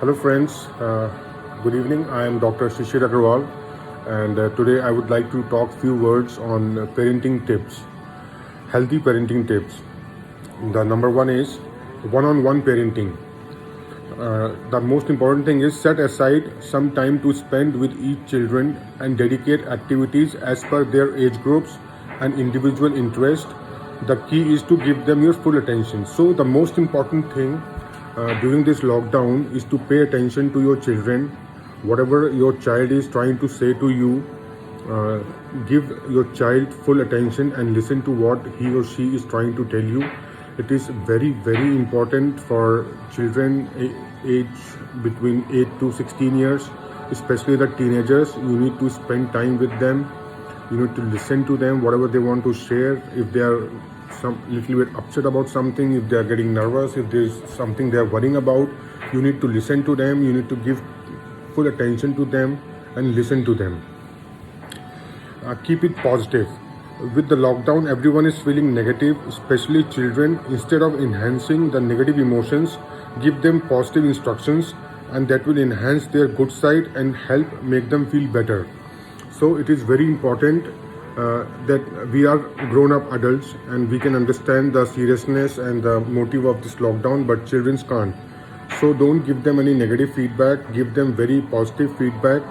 Hello friends, good evening. I am Dr. Shishir Agarwal and today I would like to talk few words on parenting tips, healthy parenting tips. The number one is one-on-one parenting. The most important thing is set aside some time to spend with each children and dedicate activities as per their age groups and individual interest. The key is to give them your full attention. So the most important thing during this lockdown is to pay attention to your children. Whatever your child is trying to say to you, give your child full attention and listen to what he or she is trying to tell you. It is very important for children age between 8 to 16 years, especially the teenagers. You need to spend time with them. You need to listen to them, whatever they want to share. If they are some little bit upset about something, if they are getting nervous, if there is something they are worrying about, you need to listen to them. You need to give full attention to them and listen to them. Keep it positive. With the lockdown, everyone is feeling negative, especially children. Instead of enhancing the negative emotions, give them positive instructions, and that will enhance their good side and help make them feel better. So it is very important that we are grown-up adults and we can understand the seriousness and the motive of this lockdown, but children can't. So don't give them any negative feedback. Give them very positive feedback.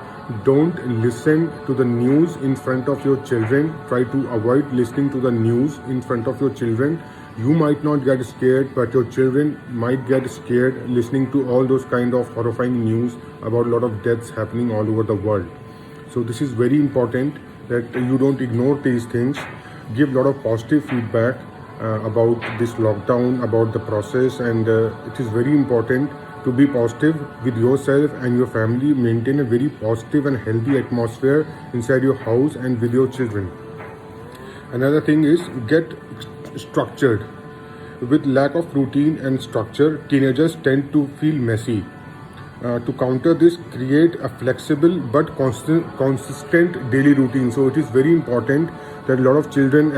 Don't listen to the news in front of your children. Try to avoid listening to the news in front of your children. You might not get scared, but your children might get scared listening to all those kind of horrifying news about a lot of deaths happening all over the world. So this is very important that you don't ignore these things. Give a lot of positive feedback about this lockdown, about the process, and it is very important to be positive with yourself and your family. Maintain a very positive and healthy atmosphere inside your house and with your children. Another thing is get structured. With lack of routine and structure, teenagers tend to feel messy. To counter this, create a flexible but consistent daily routine. So it is very important that a lot of children,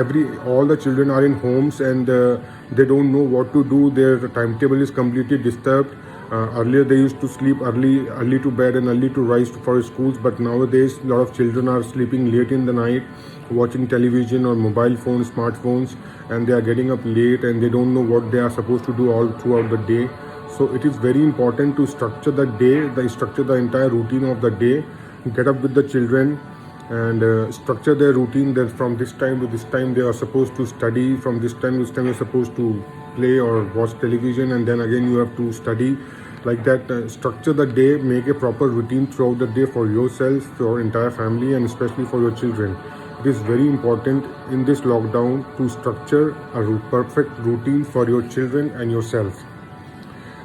all the children are in homes and they don't know what to do. Their timetable is completely disturbed. Earlier they used to sleep early to bed and early to rise for schools, but nowadays a lot of children are sleeping late in the night, watching television or mobile phones, smartphones, and they are getting up late and they don't know what they are supposed to do all throughout the day. So it is very important to structure the day, structure the entire routine of the day. Get up with the children and structure their routine that from this time to this time they are supposed to study, from this time to this time they are supposed to play or watch television, and then again you have to study. Like that, structure the day, make a proper routine throughout the day for yourself, for your entire family, and especially for your children. It is very important in this lockdown to structure a perfect routine for your children and yourself.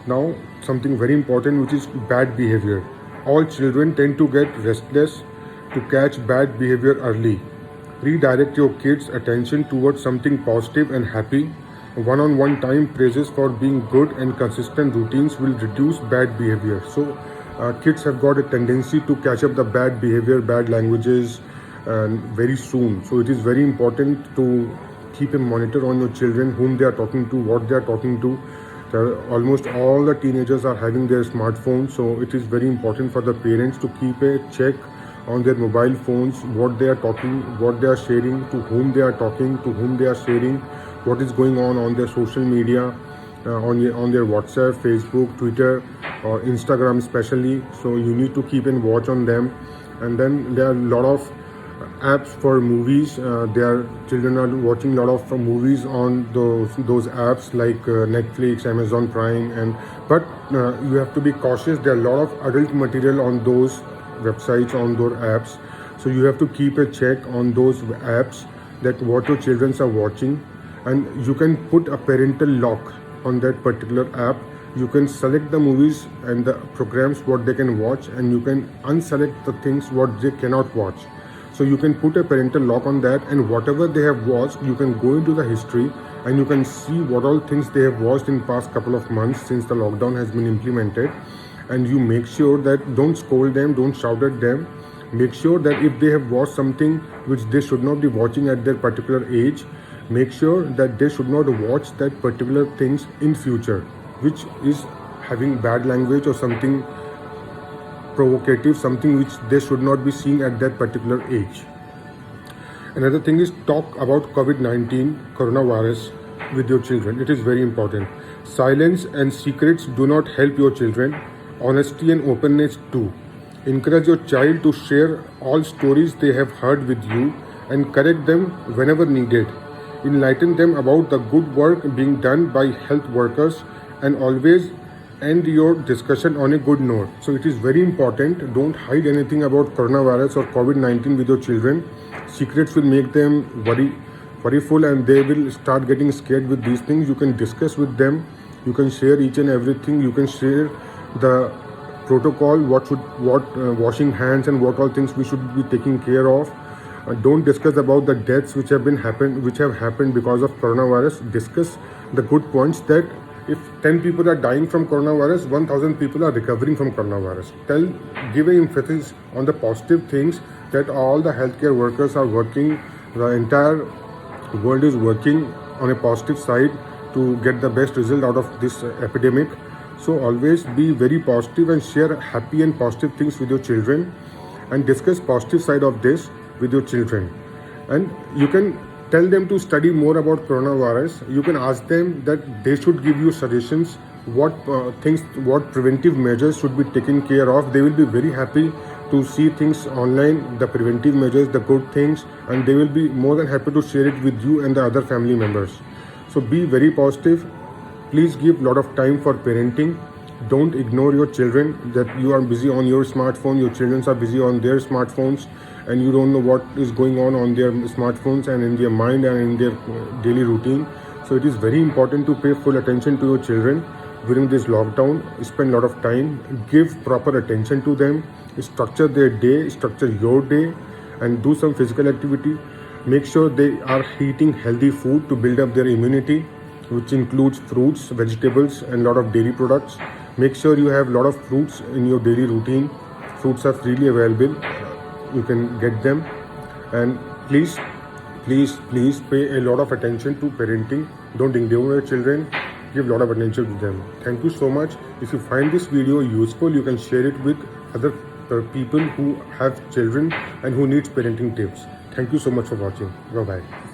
Now, something very important, which is bad behavior. All children tend to get restless to catch bad behavior early. Redirect your kids' attention towards something positive and happy. One-on-one time praises for being good and consistent routines will reduce bad behavior. So, kids have got a tendency to catch up the bad behavior, bad languages, and very soon. So, it is very important to keep a monitor on your children, whom they are talking to, what they are talking to. Almost all the teenagers are having their smartphones, so it is very important for the parents to keep a check on their mobile phones, what they are talking, what they are sharing, to whom they are talking, to whom they are sharing, what is going on their social media, on their WhatsApp, Facebook, Twitter, or Instagram especially. So you need to keep and watch on them. And then there are a lot of apps for movies. Their children are watching a lot of movies on those apps like Netflix, Amazon Prime, but you have to be cautious. There are a lot of adult material on those websites, on those apps. So you have to keep a check on those apps that what your children are watching, and you can put a parental lock on that particular app. You can select the movies and the programs what they can watch, and you can unselect the things what they cannot watch. So you can put a parental lock on that, and whatever they have watched, you can go into the history and you can see what all things they have watched in past couple of months since the lockdown has been implemented. And you make sure that don't scold them, don't shout at them. Make sure that if they have watched something which they should not be watching at their particular age, make sure that they should not watch that particular things in future, which is having bad language or something provocative, something which they should not be seeing at that particular age. Another thing is talk about COVID-19 coronavirus with your children. It is very important. Silence and secrets do not help your children. Honesty and openness do. Encourage your child to share all stories they have heard with you and correct them whenever needed. Enlighten them about the good work being done by health workers and always end your discussion on a good note. So it is very important. Don't hide anything about coronavirus or COVID-19 with your children. Secrets will make them worryful and they will start getting scared with these things. You can discuss with them. You can share each and everything. You can share the protocol, what washing hands and what all things we should be taking care of. Don't discuss about the deaths which have happened because of coronavirus. Discuss the good points that if 10 people are dying from coronavirus, 1,000 people are recovering from coronavirus. Give an emphasis on the positive things that all the healthcare workers are working, the entire world is working on a positive side to get the best result out of this epidemic. So always be very positive and share happy and positive things with your children and discuss positive side of this with your children. And you can tell them to study more about coronavirus. You can ask them that they should give you suggestions what preventive measures should be taken care of. They will be very happy to see things online, the preventive measures, the good things, and they will be more than happy to share it with you and the other family members. So be very positive. Please give a lot of time for parenting. Don't ignore your children, that you are busy on your smartphone, your children are busy on their smartphones, and you don't know what is going on their smartphones and in their mind and in their daily routine. So it is very important to pay full attention to your children during this lockdown. Spend a lot of time, give proper attention to them, structure their day, structure your day, and do some physical activity. Make sure they are eating healthy food to build up their immunity, which includes fruits, vegetables, and a lot of dairy products. Make sure you have a lot of fruits in your daily routine. Fruits are freely available. You can get them. And please pay a lot of attention to parenting. Don't ignore your children. Give a lot of attention to them. Thank you so much. If you find this video useful, you can share it with other people who have children and who needs parenting tips. Thank you so much for watching. Bye-bye.